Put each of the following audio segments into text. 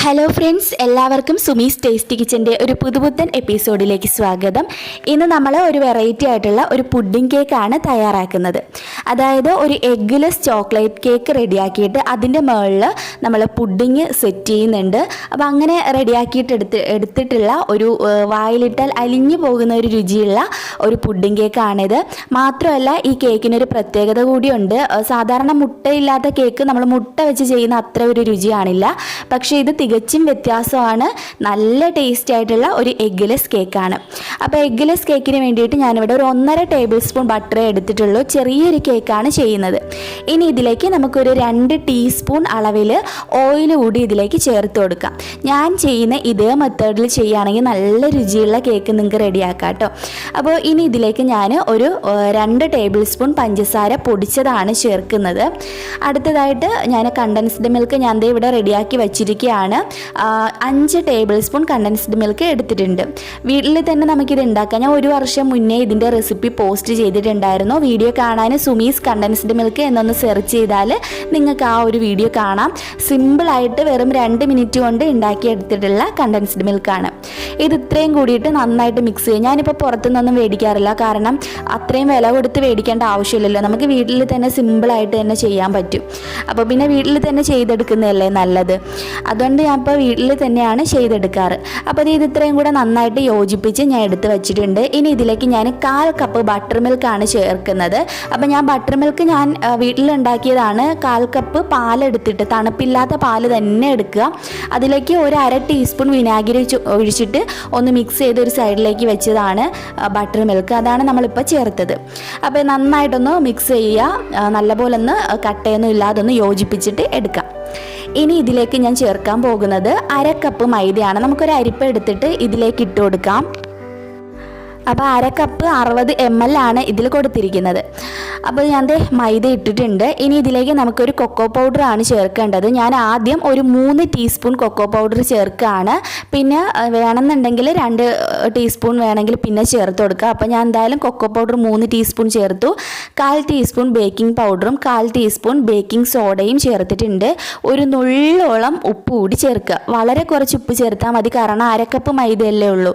Hello friends, എല്ലാവർക്കും Sumi's tasty കിച്ചൻ്റെ ഒരു പുതുപുത്തൻ എപ്പിസോഡിലേക്ക് സ്വാഗതം. ഇന്ന് നമ്മൾ ഒരു വെറൈറ്റി ആയിട്ടുള്ള ഒരു പുഡിംഗ് കേക്കാണ് തയ്യാറാക്കുന്നത്. അതായത് ഒരു എഗ്ഗ്ലെസ് ചോക്ലേറ്റ് കേക്ക് റെഡിയാക്കിയിട്ട് അതിൻ്റെ മുകളിൽ നമ്മൾ പുഡിംഗ് സെറ്റ് ചെയ്യുന്നുണ്ട്. അപ്പോൾ അങ്ങനെ റെഡിയാക്കിയിട്ട് എടുത്തിട്ടുള്ള ഒരു വായിലിട്ടാൽ അലിഞ്ഞു പോകുന്ന ഒരു രുചിയുള്ള ഒരു പുഡിംഗ് കേക്കാണിത്. മാത്രമല്ല ഈ കേക്കിനൊരു പ്രത്യേകത കൂടിയുണ്ട്. സാധാരണ മുട്ടയില്ലാത്ത കേക്ക് നമ്മൾ മുട്ട വെച്ച് ചെയ്യുന്ന അത്ര ഒരു രുചിയാണില്ല. പക്ഷേ ഇത് തികച്ചും വ്യത്യാസമാണ്. നല്ല ടേസ്റ്റി ആയിട്ടുള്ള ഒരു എഗ്ഗ്ലെസ് കേക്കാണ്. അപ്പോൾ എഗ്ഗ്ലെസ് കേക്കിന് വേണ്ടിയിട്ട് ഞാനിവിടെ ഒരു 1.5 ടേബിൾ സ്പൂൺ ബട്ടറേ എടുത്തിട്ടുള്ളൂ. ചെറിയൊരു കേക്കാണ് ചെയ്യുന്നത്. ഇനി ഇതിലേക്ക് നമുക്കൊരു 2 ടീസ്പൂൺ അളവിൽ ഓയിൽ കൂടി ഇതിലേക്ക് ചേർത്ത് കൊടുക്കാം. ഞാൻ ചെയ്യുന്ന ഇതേ മെത്തേഡിൽ ചെയ്യുകയാണെങ്കിൽ നല്ല രുചിയുള്ള കേക്ക് നിങ്ങൾക്ക് റെഡിയാക്കാം കേട്ടോ. അപ്പോൾ ഇനി ഇതിലേക്ക് ഞാൻ ഒരു 2 ടേബിൾ സ്പൂൺ പഞ്ചസാര പൊടിച്ചതാണ് ചേർക്കുന്നത്. അടുത്തതായിട്ട് ഞാൻ കണ്ടൻസ്ഡ് മിൽക്ക് ഞാൻ ഇവിടെ റെഡിയാക്കി വെച്ചിരിക്കുകയാണ്. 5 ടേബിൾ സ്പൂൺ കണ്ടൻസ്ഡ് മിൽക്ക് എടുത്തിട്ടുണ്ട്. വീട്ടിൽ തന്നെ നമുക്കിത് ഉണ്ടാക്കാം. ഞാൻ 1 വർഷം മുന്നേ ഇതിൻ്റെ റെസിപ്പി പോസ്റ്റ് ചെയ്തിട്ടുണ്ടായിരുന്നു. വീഡിയോ കാണാൻ സുമീസ് കണ്ടൻസ്ഡ് മിൽക്ക് എന്നൊന്ന് സെർച്ച് ചെയ്താൽ നിങ്ങൾക്ക് ആ ഒരു വീഡിയോ കാണാം. സിമ്പിളായിട്ട് വെറും 2 മിനിറ്റ് കൊണ്ട് ഉണ്ടാക്കിയെടുത്തിട്ടുള്ള കണ്ടൻസ്ഡ് മിൽക്കാണ്. ഇത് ഇത്രയും കൂടിയിട്ട് നന്നായിട്ട് മിക്സ് ചെയ്യും. ഞാനിപ്പോൾ പുറത്തുനിന്നൊന്നും മേടിക്കാറില്ല. കാരണം അത്രയും വില കൊടുത്ത് മേടിക്കേണ്ട ആവശ്യമില്ലല്ലോ. നമുക്ക് വീട്ടിൽ തന്നെ സിമ്പിളായിട്ട് തന്നെ ചെയ്യാൻ പറ്റും. അപ്പോൾ പിന്നെ വീട്ടിൽ തന്നെ ചെയ്തെടുക്കുന്നതല്ലേ നല്ലത്. അതുകൊണ്ട് ഞാൻ ഇപ്പോൾ വീട്ടിൽ തന്നെയാണ് ചെയ്തെടുക്കാറ്. അപ്പോൾ ഇത് ഇത്രയും കൂടെ നന്നായിട്ട് യോജിപ്പിച്ച് ഞാൻ എടുത്ത് വെച്ചിട്ടുണ്ട്. ഇനി ഇതിലേക്ക് ഞാൻ 1/4 കപ്പ് ബട്ടർ മിൽക്കാണ് ചേർക്കുന്നത്. അപ്പോൾ ഞാൻ ബട്ടർ മിൽക്ക് ഞാൻ വീട്ടിലുണ്ടാക്കിയതാണ്. 1/4 കപ്പ് പാലെടുത്തിട്ട് തണുപ്പില്ലാത്ത പാല് തന്നെ എടുക്കുക. അതിലേക്ക് ഒരു 1/2 ടീസ്പൂൺ വിനാഗിരി ഒഴിച്ചിട്ട് ഒന്ന് മിക്സ് ചെയ്ത് ഒരു സൈഡിലേക്ക് വെച്ചതാണ് ബട്ടർ മിൽക്ക്. അതാണ് നമ്മളിപ്പോൾ ചേർത്തത്. അപ്പോൾ നന്നായിട്ടൊന്ന് മിക്സ് ചെയ്യുക. നല്ലപോലെ ഒന്ന് കട്ടയൊന്നും ഇല്ലാതെ ഒന്ന് യോജിപ്പിച്ചിട്ട് എടുക്കാം. ഇനി ഇതിലേക്ക് ഞാൻ ചേർക്കാൻ പോകുന്നത് 1/2 കപ്പ് മൈദയാണ്. നമുക്കൊരു അരിപ്പ എടുത്തിട്ട് ഇതിലേക്ക് ഇട്ട് കൊടുക്കാം. അപ്പോൾ 1/2 കപ്പ് 60 ml ആണ് ഇതിൽ കൊടുത്തിരിക്കുന്നത്. അപ്പോൾ ഞാൻ മൈദ ഇട്ടിട്ടുണ്ട്. ഇനി ഇതിലേക്ക് നമുക്കൊരു കൊക്കോ പൗഡറാണ് ചേർക്കേണ്ടത്. ഞാൻ ആദ്യം ഒരു 3 ടീസ്പൂൺ കൊക്കോ പൗഡർ ചേർക്കുകയാണ്. പിന്നെ വേണമെന്നുണ്ടെങ്കിൽ 2 ടീസ്പൂൺ വേണമെങ്കിൽ പിന്നെ ചേർത്ത് കൊടുക്കുക. അപ്പോൾ ഞാൻ എന്തായാലും കൊക്കോ പൗഡർ 3 ടീസ്പൂൺ ചേർത്തു. 1/4 ടീസ്പൂൺ ബേക്കിംഗ് പൗഡറും 1/4 ടീസ്പൂൺ ബേക്കിംഗ് സോഡയും ചേർത്തിട്ടുണ്ട്. ഒരു നുള്ളോളം ഉപ്പ് കൂടി ചേർക്കുക. വളരെ കുറച്ച് ഉപ്പ് ചേർത്താൽ മതി. കാരണം 1/2 കപ്പ് മൈദയല്ലേ ഉള്ളൂ.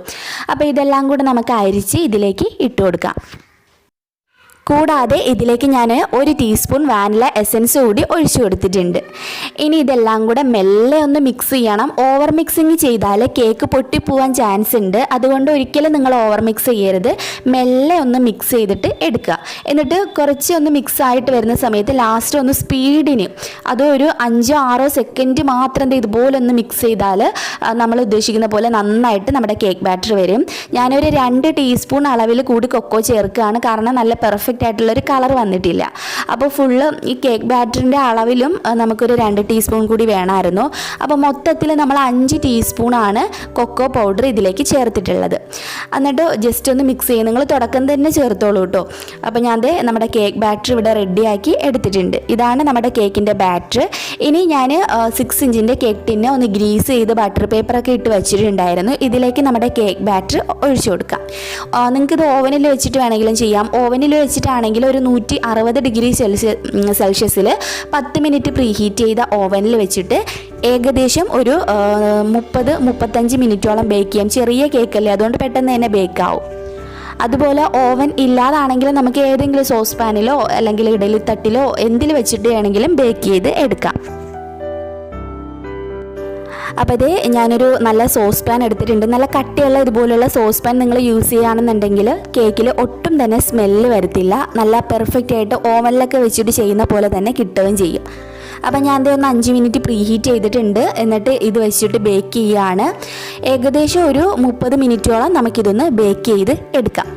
അപ്പോൾ ഇതെല്ലാം കൂടെ നമുക്ക് ഇതിലേക്ക് ഇട്ട് കൊടുക്കാം. കൂടാതെ ഇതിലേക്ക് ഞാൻ 1 ടീസ്പൂൺ വാനില എസൻസ് കൂടി ഒഴിച്ചു കൊടുത്തിട്ടുണ്ട്. ഇനി ഇതെല്ലാം കൂടെ മെല്ലെ ഒന്ന് മിക്സ് ചെയ്യണം. ഓവർ മിക്സിങ് ചെയ്താൽ കേക്ക് പൊട്ടിപ്പോവാൻ ചാൻസ് ഉണ്ട്. അതുകൊണ്ട് ഒരിക്കലും നിങ്ങൾ ഓവർ മിക്സ് ചെയ്യരുത്. മെല്ലെ ഒന്ന് മിക്സ് ചെയ്തിട്ട് എടുക്കുക. എന്നിട്ട് കുറച്ച് ഒന്ന് മിക്സ് ആയിട്ട് വരുന്ന സമയത്ത് ലാസ്റ്റ് ഒന്ന് സ്പീഡിന് അതൊരു 5-6 സെക്കൻഡ് മാത്രം ഇതുപോലെ ഒന്ന് മിക്സ് ചെയ്താൽ നമ്മൾ ഉദ്ദേശിക്കുന്ന പോലെ നന്നായിട്ട് നമ്മുടെ കേക്ക് ബാറ്റർ വരും. ഞാനൊരു 2 ടീസ്പൂൺ അളവിൽ കൂടി കൊക്കോ ചേർക്കുകയാണ്. കാരണം നല്ല പെർഫെക്റ്റ് ആയിട്ടുള്ളൊരു കളർ വന്നിട്ടില്ല. അപ്പോൾ ഫുള്ള് ഈ കേക്ക് ബാറ്ററിൻ്റെ അളവിലും നമുക്കൊരു 2 ടീസ്പൂൺ കൂടി വേണമായിരുന്നു. അപ്പോൾ മൊത്തത്തിൽ നമ്മൾ 5 ടീസ്പൂണാണ് കൊക്കോ പൗഡർ ഇതിലേക്ക് ചേർത്തിട്ടുള്ളത്. എന്നിട്ട് ജസ്റ്റ് ഒന്ന് മിക്സ് ചെയ്യും. നിങ്ങൾ തുടക്കം തന്നെ ചേർത്തോളൂ കേട്ടോ. അപ്പോൾ ഞാൻ നമ്മുടെ കേക്ക് ബാറ്റർ ഇവിടെ റെഡിയാക്കി എടുത്തിട്ടുണ്ട്. ഇതാണ് നമ്മുടെ കേക്കിൻ്റെ ബാറ്റർ. ഇനി ഞാൻ 6 ഇഞ്ചിൻ്റെ കേക്ക് ടിന്നെ ഒന്ന് ഗ്രീസ് ചെയ്ത് ബട്ടർ പേപ്പറൊക്കെ ഇട്ട് വെച്ചിട്ടുണ്ടായിരുന്നു. ഇതിലേക്ക് നമ്മുടെ കേക്ക് ബാറ്റർ ഒഴിച്ചു കൊടുക്കാം. നിങ്ങൾക്കിത് ഓവനിൽ വെച്ചിട്ട് വേണമെങ്കിലും ചെയ്യാം. ഓവനിൽ വെച്ചിട്ടാണെങ്കിൽ ഒരു 160 ഡിഗ്രി സെൽഷ്യസിൽ 10 മിനിറ്റ് പ്രീ ഹീറ്റ് ചെയ്ത ഓവനിൽ വെച്ചിട്ട് ഏകദേശം ഒരു 30-35 മിനിറ്റോളം ബേക്ക് ചെയ്യാം. ചെറിയ കേക്കല്ലേ, അതുകൊണ്ട് പെട്ടെന്ന് തന്നെ ബേക്കാവും. അതുപോലെ ഓവൻ ഇല്ലാതാണെങ്കിൽ നമുക്ക് ഏതെങ്കിലും സോസ് പാനിലോ അല്ലെങ്കിൽ ഇഡലി തട്ടിലോ എന്തിൽ വെച്ചിട്ട് വേണമെങ്കിലും ബേക്ക് ചെയ്ത് എടുക്കാം. അപ്പോൾ ഇത് ഞാനൊരു നല്ല സോസ് പാൻ എടുത്തിട്ടുണ്ട്. നല്ല കട്ടിയുള്ള ഇതുപോലുള്ള സോസ് പാൻ നിങ്ങൾ യൂസ് ചെയ്യുകയാണെന്നുണ്ടെങ്കിൽ കേക്കിൽ ഒട്ടും തന്നെ സ്മെല്ല് വരത്തില്ല. നല്ല പെർഫെക്റ്റ് ആയിട്ട് ഓവനിലൊക്കെ വെച്ചിട്ട് ചെയ്യുന്ന പോലെ തന്നെ കിട്ടുകയും ചെയ്യും. അപ്പോൾ ഞാൻ ഒന്ന് 5 മിനിറ്റ് പ്രീ ഹീറ്റ് ചെയ്തിട്ടുണ്ട്. എന്നിട്ട് ഇത് വെച്ചിട്ട് ബേക്ക് ചെയ്യുകയാണ്. ഏകദേശം ഒരു 30 മിനിറ്റോളം നമുക്കിതൊന്ന് ബേക്ക് ചെയ്ത് എടുക്കാം.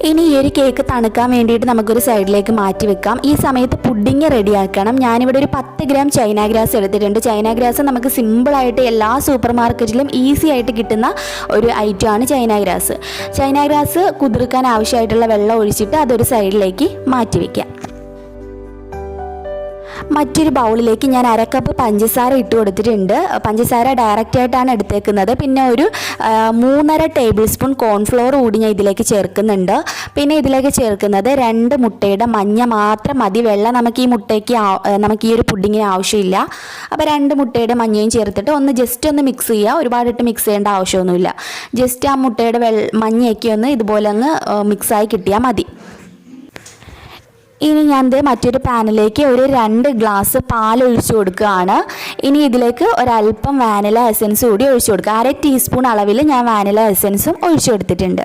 ഇനി ഈ ഒരു കേക്ക് തണുക്കാൻ വേണ്ടിയിട്ട് നമുക്കൊരു സൈഡിലേക്ക് മാറ്റി വെക്കാം. ഈ സമയത്ത് പുഡിങ് റെഡിയാക്കണം. ഞാനിവിടെ ഒരു 10 ഗ്രാം ചൈന ഗ്രാസ് എടുത്തിട്ടുണ്ട്. ചൈന ഗ്രാസ് നമുക്ക് സിമ്പിളായിട്ട് എല്ലാ സൂപ്പർ മാർക്കറ്റിലും ഈസി ആയിട്ട് കിട്ടുന്ന ഒരു ഐറ്റമാണ് ചൈന ഗ്രാസ്. ചൈന ഗ്രാസ് കുതിർക്കാൻ ആവശ്യമായിട്ടുള്ള വെള്ളം ഒഴിച്ചിട്ട് അതൊരു സൈഡിലേക്ക് മാറ്റി വയ്ക്കാം. മറ്റൊരു ബൗളിലേക്ക് ഞാൻ 1/2 കപ്പ് പഞ്ചസാര ഇട്ട് കൊടുത്തിട്ടുണ്ട്. പഞ്ചസാര ഡയറക്റ്റായിട്ടാണ് എടുത്തേക്കുന്നത്. പിന്നെ ഒരു 3.5 ടേബിൾ സ്പൂൺ കോൺഫ്ലോർ കൂടി ഞാൻ ഇതിലേക്ക് ചേർക്കുന്നുണ്ട്. പിന്നെ ഇതിലേക്ക് ചേർക്കുന്നത് 2 മുട്ടയുടെ മഞ്ഞ മാത്രം മതി. വെള്ളം നമുക്ക് ഈ ഒരു പുഡിങ്ങിന് ആവശ്യമില്ല. അപ്പോൾ 2 മുട്ടയുടെ മഞ്ഞയും ചേർത്തിട്ട് ജസ്റ്റ് ഒന്ന് മിക്സ് ചെയ്യുക. ഒരുപാടിട്ട് മിക്സ് ചെയ്യേണ്ട ആവശ്യമൊന്നുമില്ല. ജസ്റ്റ് ആ മുട്ടയുടെ മഞ്ഞയൊക്കെ ഒന്ന് ഇതുപോലെ അങ്ങ് മിക്സായി കിട്ടിയാൽ മതി. ഇനി ഞാൻ മറ്റൊരു പാനിലേക്ക് ഒരു 2 ഗ്ലാസ് പാൽ ഒഴിച്ചു കൊടുക്കുകയാണ്. ഇനി ഇതിലേക്ക് ഒരല്പം വാനില എസൻസ് കൂടി ഒഴിച്ചു കൊടുക്കുക. 1/2 ടീസ്പൂൺ അളവിൽ ഞാൻ വാനില എസൻസും ഒഴിച്ചു കൊടുത്തിട്ടുണ്ട്.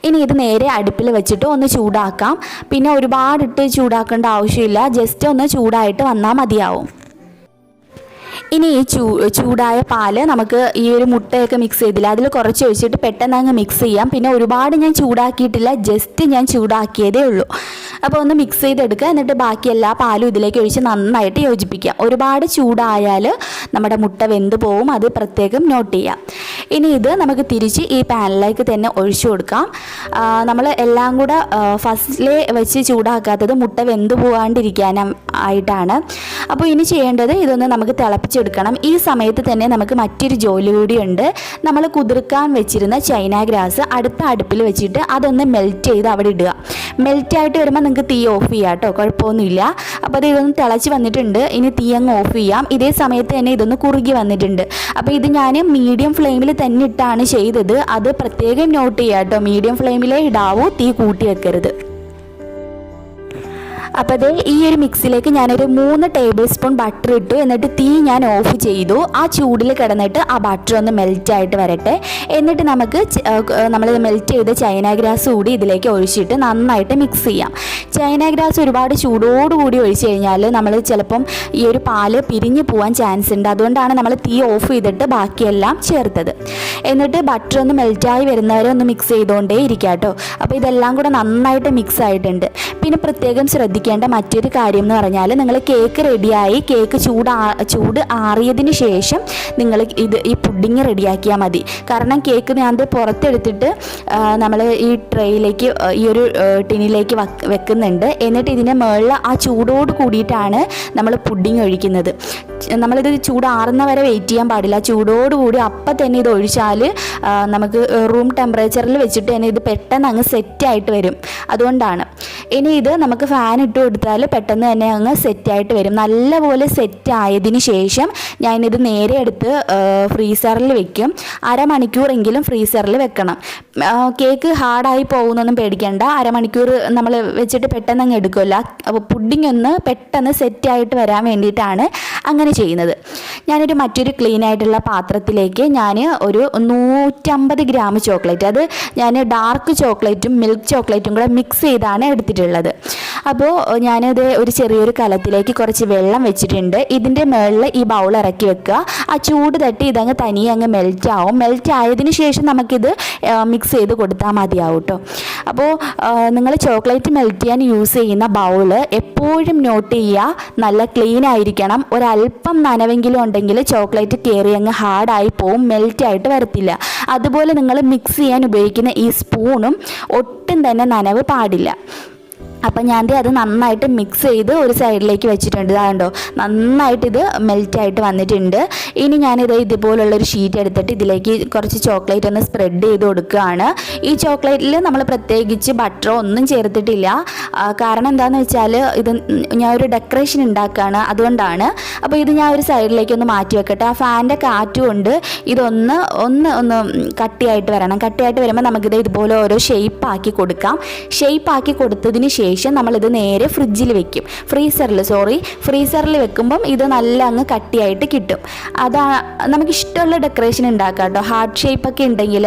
ഇനി ഇത് നേരെ അടുപ്പിൽ വെച്ചിട്ട് ഒന്ന് ചൂടാക്കാം. പിന്നെ ഒരുപാടിട്ട് ചൂടാക്കേണ്ട ആവശ്യമില്ല. ജസ്റ്റ് ഒന്ന് ചൂടായിട്ട് വന്നാൽ മതിയാവും. ഇനി ഈ ചൂടായ പാല് നമുക്ക് ഈ ഒരു മുട്ടയൊക്കെ മിക്സ് ചെയ്തില്ല, അതിൽ കുറച്ച് ഒഴിച്ചിട്ട് പെട്ടെന്ന് അങ്ങ് മിക്സ് ചെയ്യാം. പിന്നെ ഒരുപാട് ഞാൻ ചൂടാക്കിയിട്ടില്ല, ജസ്റ്റ് ഞാൻ ചൂടാക്കിയതേ ഉള്ളൂ. അപ്പോൾ ഒന്ന് മിക്സ് ചെയ്തെടുക്കുക. എന്നിട്ട് ബാക്കി എല്ലാ പാലും ഇതിലേക്ക് ഒഴിച്ച് നന്നായിട്ട് യോജിപ്പിക്കുക. ഒരുപാട് ചൂടായാൽ നമ്മുടെ മുട്ട വെന്ത് പോവും, അത് പ്രത്യേകം നോട്ട് ചെയ്യാം. ഇനി ഇത് നമുക്ക് തിരിച്ച് ഈ പാനിലേക്ക് തന്നെ ഒഴിച്ചു കൊടുക്കാം. നമ്മൾ എല്ലാം കൂടെ ഫസ്റ്റിലെ വെച്ച് ചൂടാക്കാത്തത് മുട്ട വെന്ത് പോകാണ്ടിരിക്കാനായിട്ടാണ്. അപ്പോൾ ഇനി ചെയ്യേണ്ടത് ഇതൊന്ന് നമുക്ക് തിളപ്പിച്ചെടുക്കണം. ഈ സമയത്ത് തന്നെ നമുക്ക് മറ്റൊരു ജോലി കൂടിയുണ്ട്. നമ്മൾ കുതിർക്കാൻ വെച്ചിരുന്ന ചൈന ഗ്രാസ് അടുത്ത അടുപ്പിൽ വെച്ചിട്ട് അതൊന്ന് മെൽറ്റ് ചെയ്ത് അവിടെ ഇടുക. മെൽറ്റായിട്ട് വരുമ്പോൾ നിങ്ങൾക്ക് തീ ഓഫ് ചെയ്യാം കേട്ടോ, കുഴപ്പമൊന്നുമില്ല. അപ്പോൾ അത് ഇതൊന്ന് തിളച്ച് വന്നിട്ടുണ്ട്. ഇനി തീ അങ്ങ് ഓഫ് ചെയ്യാം. ഇതേ സമയത്ത് തന്നെ ഇതൊന്ന് കുറുകി വന്നിട്ടുണ്ട്. അപ്പോൾ ഇത് ഞാൻ മീഡിയം ഫ്ലെയിമിൽ തന്നെ ഇട്ടാണ് ചെയ്തത്. അത് പ്രത്യേകം നോട്ട് ചെയ്യാം കേട്ടോ, മീഡിയം ഫ്ലെയിമിലേ ഇടാവൂ, തീ കൂട്ടി വെക്കരുത്. അപ്പോൾ അത് ഈ ഒരു മിക്സിലേക്ക് ഞാനൊരു 3 ടേബിൾ സ്പൂൺ ബട്ടർ ഇട്ടു. എന്നിട്ട് തീ ഞാൻ ഓഫ് ചെയ്തു. ആ ചൂടിൽ കിടന്നിട്ട് ആ ബട്ടർ ഒന്ന് മെൽറ്റായിട്ട് വരട്ടെ. എന്നിട്ട് നമുക്ക് നമ്മൾ മെൽറ്റ് ചെയ്ത ചൈന ഗ്രാസ് കൂടി ഇതിലേക്ക് ഒഴിച്ചിട്ട് നന്നായിട്ട് മിക്സ് ചെയ്യാം. ചൈന ഗ്രാസ് ഒരുപാട് ചൂടോടുകൂടി ഒഴിച്ച് കഴിഞ്ഞാൽ നമ്മൾ ചിലപ്പം ഈ ഒരു പാല് പിരിഞ്ഞു പോകാൻ ചാൻസ് ഉണ്ട്. അതുകൊണ്ടാണ് നമ്മൾ തീ ഓഫ് ചെയ്തിട്ട് ബാക്കിയെല്ലാം ചേർത്തത്. എന്നിട്ട് ബട്ടർ ഒന്ന് മെൽറ്റായി വരുന്നവരെ ഒന്ന് മിക്സ് ചെയ്തുകൊണ്ടേ ഇരിക്കുക കേട്ടോ. അപ്പോൾ ഇതെല്ലാം കൂടെ നന്നായിട്ട് മിക്സ് ആയിട്ടുണ്ട്. പിന്നെ പ്രത്യേകം ശ്രദ്ധിക്കേണ്ട മറ്റൊരു കാര്യം എന്ന് പറഞ്ഞാൽ, നിങ്ങൾ കേക്ക് റെഡിയായി, കേക്ക് ചൂട് ആറിയതിന് ശേഷം നിങ്ങൾ ഈ പുഡിങ് റെഡിയാക്കിയാൽ മതി. കാരണം കേക്ക് ഞാൻ പുറത്തെടുത്തിട്ട് നമ്മൾ ഈ ട്രേയിലേക്ക്, ഈ ഒരു ടിന്നിലേക്ക് വെക്കുന്നുണ്ട്. എന്നിട്ട് ഇതിൻ്റെ മുകളിൽ ആ ചൂടോട് കൂടിയിട്ടാണ് നമ്മൾ പുഡിങ് ഒഴിക്കുന്നത്. നമ്മളിത് ചൂടാറുന്ന വരെ വെയിറ്റ് ചെയ്യാൻ പാടില്ല. ചൂടോടുകൂടി അപ്പം തന്നെ ഇത് ഒഴിച്ചാൽ നമുക്ക് റൂം ടെമ്പറേച്ചറിൽ വെച്ചിട്ട് തന്നെ ഇത് പെട്ടെന്ന് അങ്ങ് സെറ്റായിട്ട് വരും. അതുകൊണ്ടാണ്. ഇനി ഇത് നമുക്ക് ഫാൻ ഇട്ട് കൊടുത്താൽ പെട്ടെന്ന് തന്നെ അങ്ങ് സെറ്റായിട്ട് വരും. നല്ലപോലെ സെറ്റ് ആയതിന് ശേഷം ഞാനിത് നേരെ എടുത്ത് ഫ്രീസറിൽ വെക്കും. 1/2 മണിക്കൂറെങ്കിലും ഫ്രീസറിൽ വെക്കണം. കേക്ക് ഹാർഡായി പോകുന്നൊന്നും പേടിക്കേണ്ട. 1/2 മണിക്കൂർ നമ്മൾ വെച്ചിട്ട് പെട്ടെന്ന് അങ്ങ് എടുക്കുമല്ലോ. അപ്പോൾ പുഡിംഗ് ഒന്ന് പെട്ടെന്ന് സെറ്റായിട്ട് വരാൻ വേണ്ടിയിട്ടാണ് അങ്ങനെ ചെയ്യുന്നത്. ഞാനൊരു മറ്റൊരു ക്ലീൻ ആയിട്ടുള്ള പാത്രത്തിലേക്ക് ഞാൻ ഒരു 150 ഗ്രാം ചോക്ലേറ്റ്, അത് ഞാൻ ഡാർക്ക് ചോക്ലേറ്റും മിൽക്ക് ചോക്ലേറ്റും കൂടെ മിക്സ് ചെയ്താണ് എടുത്തിട്ടുള്ളത്. അപ്പോൾ ഞാനത് ഒരു ചെറിയൊരു കലത്തിലേക്ക് കുറച്ച് വെള്ളം വെച്ചിട്ടുണ്ട്. ഇതിൻ്റെ മുകളിൽ ഈ ബൗൾ ഇറക്കി വെക്കുക. ആ ചൂട് തട്ടി ഇതങ്ങ് തനിയെ അങ്ങ് മെൽറ്റ് ആവും. മെൽറ്റ് ആയതിന് ശേഷം നമുക്കിത് മിക്സ് ചെയ്ത് കൊടുത്താൽ മതിയാവും കേട്ടോ. അപ്പോൾ നിങ്ങൾ ചോക്ലേറ്റ് മെൽറ്റ് ചെയ്യാൻ യൂസ് ചെയ്യുന്ന ബൗൾ എപ്പോഴും നോട്ട് ചെയ്യുക, നല്ല ക്ലീൻ ആയിരിക്കണം. ഒരല്പം നനവെങ്കിലും ഉണ്ടെങ്കിൽ ചോക്ലേറ്റ് കയറി അങ്ങ് ഹാർഡായി പോവും, മെൽറ്റ് ആയിട്ട് വരത്തില്ല. അതുപോലെ നിങ്ങൾ മിക്സ് ചെയ്യാൻ ഉപയോഗിക്കുന്ന ഈ സ്പൂണും ഒട്ടും തന്നെ നനവ് പാടില്ല. അപ്പം ഞാൻ അത് നന്നായിട്ട് മിക്സ് ചെയ്ത് ഒരു സൈഡിലേക്ക് വെച്ചിട്ടുണ്ട്. ഇതാണ്ടോ, നന്നായിട്ട് ഇത് മെൽറ്റായിട്ട് വന്നിട്ടുണ്ട്. ഇനി ഞാനിത് ഇതുപോലുള്ളൊരു ഷീറ്റ് എടുത്തിട്ട് ഇതിലേക്ക് കുറച്ച് ചോക്ലേറ്റ് ഒന്ന് സ്പ്രെഡ് ചെയ്ത് കൊടുക്കുകയാണ്. ഈ ചോക്ലേറ്റിൽ നമ്മൾ പ്രത്യേകിച്ച് ബട്ടറോ ഒന്നും ചേർത്തിട്ടില്ല. കാരണം എന്താണെന്ന് വെച്ചാൽ ഇത് ഞാൻ ഒരു ഡെക്കറേഷൻ ഉണ്ടാക്കുകയാണ്, അതുകൊണ്ടാണ്. അപ്പോൾ ഇത് ഞാൻ ഒരു സൈഡിലേക്ക് ഒന്ന് മാറ്റി വെക്കട്ടെ. ആ ഫാനിൻ്റെ കാറ്റ് കൊണ്ട് ഇതൊന്ന് കട്ടിയായിട്ട് വരണം. കട്ടിയായിട്ട് വരുമ്പോൾ നമുക്കിത് ഇതുപോലെ ഓരോ ഷേപ്പാക്കി കൊടുക്കാം. ഷേപ്പാക്കി കൊടുത്തതിന് ശേഷം നമ്മളിത് നേരെ ഫ്രിഡ്ജിൽ വെക്കും. ഫ്രീസറിൽ വെക്കുമ്പം ഇത് നല്ല അങ്ങ് കട്ടിയായിട്ട് കിട്ടും. അതാ നമുക്കിഷ്ടമുള്ള ഡെക്കറേഷൻ ഉണ്ടാക്കാം കേട്ടോ. ഹാർട്ട് ഷേപ്പൊക്കെ ഉണ്ടെങ്കിൽ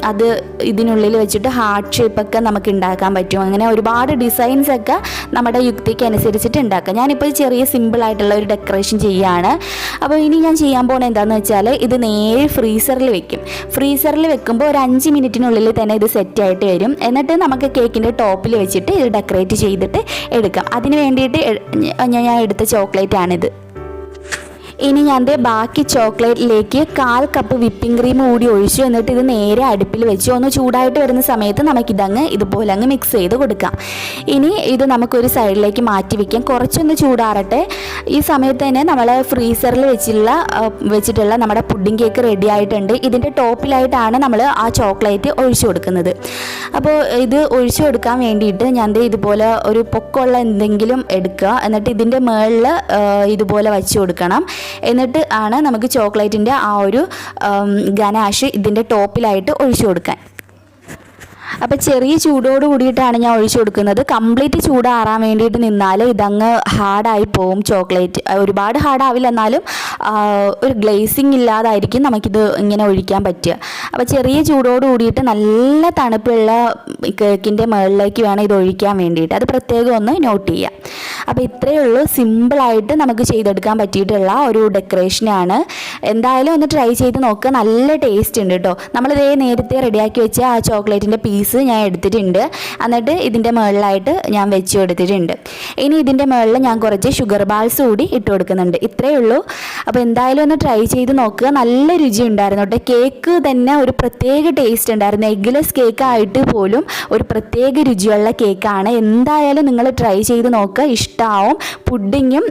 അത് ഇതിനുള്ളിൽ വെച്ചിട്ട് ഹാർട്ട് ഷേപ്പൊക്കെ നമുക്ക് ഉണ്ടാക്കാൻ പറ്റും. അങ്ങനെ ഒരുപാട് ഡിസൈൻസൊക്കെ നമ്മുടെ യുക്തിക്ക് അനുസരിച്ചിട്ട് ഉണ്ടാക്കാം. ഞാനിപ്പോൾ ചെറിയ സിമ്പിളായിട്ടുള്ള ഒരു ഡെക്കറേഷൻ ചെയ്യുകയാണ്. അപ്പോൾ ഇനി ഞാൻ ചെയ്യാൻ പോകുന്നത് എന്താണെന്ന് വെച്ചാൽ, ഇത് നേരെ ഫ്രീസറിൽ വെക്കും. ഫ്രീസറിൽ വെക്കുമ്പോൾ ഒരു 5 മിനിറ്റിനുള്ളിൽ തന്നെ ഇത് സെറ്റായിട്ട് വരും. എന്നിട്ട് നമുക്ക് കേക്കിൻ്റെ ടോപ്പിൽ വെച്ചിട്ട് ഇത് ഡെക്കറേറ്റ് ചെയ്തിട്ട് എടുക്കാം. അതിന് വേണ്ടിയിട്ട് ഞാൻ എടുത്ത ചോക്ലേറ്റ് ആണിത്. ഇനി ഞാൻ ബാക്കി ചോക്ലേറ്റിലേക്ക് 1/4 കപ്പ് വിപ്പിംഗ് ക്രീം കൂടി ഒഴിച്ചു. എന്നിട്ട് ഇത് നേരെ അടുപ്പിൽ വെച്ച് ഒന്ന് ചൂടായിട്ട് വരുന്ന സമയത്ത് നമുക്കിതങ്ങ് ഇതുപോലെ അങ്ങ് മിക്സ് ചെയ്ത് കൊടുക്കാം. ഇനി ഇത് നമുക്കൊരു സൈഡിലേക്ക് മാറ്റി വയ്ക്കാം, കുറച്ചൊന്ന് ചൂടാറട്ടെ. ഈ സമയത്ത് തന്നെ നമ്മൾ ഫ്രീസറിൽ വെച്ചിട്ടുള്ള നമ്മുടെ പുഡിംഗ് കേക്ക് റെഡി ആയിട്ടുണ്ട്. ഇതിൻ്റെ ടോപ്പിലായിട്ടാണ് നമ്മൾ ആ ചോക്ലേറ്റ് ഒഴിച്ചു കൊടുക്കുന്നത്. അപ്പോൾ ഇത് ഒഴിച്ചു കൊടുക്കാൻ വേണ്ടിയിട്ട് ഞാൻ ഇതുപോലെ ഒരു പൊക്കമുള്ള എന്തെങ്കിലും എടുക്കുക, എന്നിട്ട് ഇതിൻ്റെ മുകളിൽ ഇതുപോലെ വെച്ച് കൊടുക്കണം. എന്നിട്ട് ആണ് നമുക്ക് ചോക്ലേറ്റിൻ്റെ ആ ഒരു ഗനാഷ് ഇതിൻ്റെ ടോപ്പിലായിട്ട് ഒഴിച്ചു കൊടുക്കാൻ. അപ്പോൾ ചെറിയ ചൂടോട് കൂടിയിട്ടാണ് ഞാൻ ഒഴിച്ചു കൊടുക്കുന്നത്. കംപ്ലീറ്റ് ചൂടാറാൻ വേണ്ടിയിട്ട് നിന്നാൽ ഇതങ്ങ് ഹാർഡായി പോവും ചോക്ലേറ്റ്. ഒരുപാട് ഹാർഡാവില്ല, എന്നാലും ഒരു ഗ്ലേസിങ് ഇല്ലാതായിരിക്കും നമുക്കിത് ഇങ്ങനെ ഒഴിക്കാൻ പറ്റുക. അപ്പോൾ ചെറിയ ചൂടോട് കൂടിയിട്ട് നല്ല തണുപ്പുള്ള കേക്കിൻ്റെ മുകളിലേക്ക് വേണം ഇത് ഒഴിക്കാൻ വേണ്ടിയിട്ട്. അത് പ്രത്യേകം ഒന്ന് നോട്ട് ചെയ്യുക. അപ്പോൾ ഇത്രയേ ഉള്ളൂ, സിമ്പിളായിട്ട് നമുക്ക് ചെയ്തെടുക്കാൻ പറ്റിയിട്ടുള്ള ഒരു ഡെക്കറേഷനാണ്. എന്തായാലും ഒന്ന് ട്രൈ ചെയ്ത് നോക്കുക, നല്ല ടേസ്റ്റ് ഉണ്ട് കേട്ടോ. നമ്മളിതേ നേരത്തെ റെഡിയാക്കി വെച്ച ആ ചോക്ലേറ്റിൻ്റെ പീസ് ഞാൻ എടുത്തിട്ടുണ്ട്. എന്നിട്ട് ഇതിൻ്റെ മുകളിലായിട്ട് ഞാൻ വെച്ച് കൊടുത്തിട്ടുണ്ട്. ഇനി ഇതിൻ്റെ മുകളിൽ ഞാൻ കുറച്ച് ഷുഗർ ബാൾസ് കൂടി ഇട്ട് കൊടുക്കുന്നുണ്ട്. ഇത്രയേ ഉള്ളൂ. അപ്പോൾ എന്തായാലും ഒന്ന് ട്രൈ ചെയ്ത് നോക്കുക, നല്ല രുചി ഉണ്ടായിരുന്നു കേട്ടോ. കേക്ക് തന്നെ ഒരു പ്രത്യേക ടേസ്റ്റ് ഉണ്ടായിരുന്നു. എഗ്ഗ്ലെസ് കേക്കായിട്ട് പോലും ഒരു പ്രത്യേക രുചിയുള്ള കേക്കാണ്. എന്തായാലും നിങ്ങൾ ട്രൈ ചെയ്ത് നോക്കുക, ഇഷ്ടമാവും. പുഡിങ്ങും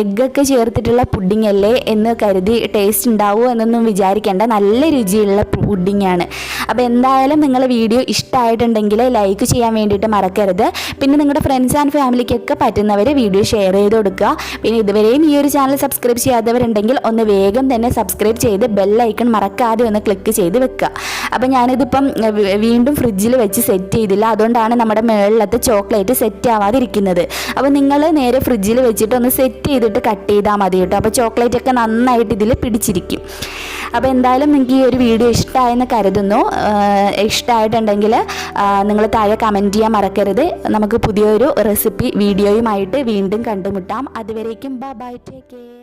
എഗ്ഗൊക്കെ ചേർത്തിട്ടുള്ള പുഡിംഗ് അല്ലേ എന്ന് കരുതി ടേസ്റ്റ് ഉണ്ടാവുമോ എന്നൊന്നും വിചാരിക്കേണ്ട, നല്ല രുചിയുള്ള പുഡിങ്ങാണ്. അപ്പോൾ എന്തായാലും നിങ്ങൾ വീഡിയോ ഇഷ്ടമായിട്ടുണ്ടെങ്കിൽ ലൈക്ക് ചെയ്യാൻ വേണ്ടിയിട്ട് മറക്കരുത്. പിന്നെ നിങ്ങളുടെ ഫ്രണ്ട്സ് ആൻഡ് ഫാമിലിക്കൊക്കെ പറ്റുന്നവർ വീഡിയോ ഷെയർ ചെയ്ത് കൊടുക്കുക. പിന്നെ ഇതുവരെയും ഈ ഒരു ചാനൽ സബ്സ്ക്രൈബ് ചെയ്യാത്തവരുണ്ടെങ്കിൽ ഒന്ന് വേഗം തന്നെ സബ്സ്ക്രൈബ് ചെയ്ത് ബെൽ ഐക്കൺ മറക്കാതെ ഒന്ന് ക്ലിക്ക് ചെയ്ത് വെക്കുക. അപ്പോൾ ഞാനിതിപ്പം വീണ്ടും ഫ്രിഡ്ജിൽ വെച്ച് സെറ്റ് ചെയ്തില്ല, അതുകൊണ്ടാണ് നമ്മുടെ മുകളിലത്തെ ചോക്ലേറ്റ് സെറ്റ് ആവാതിരിക്കുന്നത്. അപ്പോൾ നിങ്ങൾ നേരെ ഫ്രിഡ്ജിൽ വെച്ചിട്ട് ഒന്ന് സെറ്റ് ചെയ്തിട്ട് കട്ട് ചെയ്താൽ മതി കേട്ടോ. അപ്പോൾ ചോക്ലേറ്റ് ഒക്കെ നന്നായിട്ട് ഇതിൽ പിടിച്ചിരിക്കും. അപ്പോൾ എന്തായാലും നിങ്ങൾക്ക് ഈ ഒരു വീഡിയോ ഇഷ്ടമായെന്ന് കരുതുന്നു. ഇഷ്ടമായിട്ടുണ്ടെങ്കിൽ നിങ്ങൾ താഴെ കമൻറ്റ് ചെയ്യാൻ മറക്കരുത്. നമുക്ക് പുതിയൊരു റെസിപ്പി വീഡിയോയുമായിട്ട് വീണ്ടും കണ്ടുമുട്ടാം. അതുവരേക്കും ബൈ, ടേക്ക് കെയർ.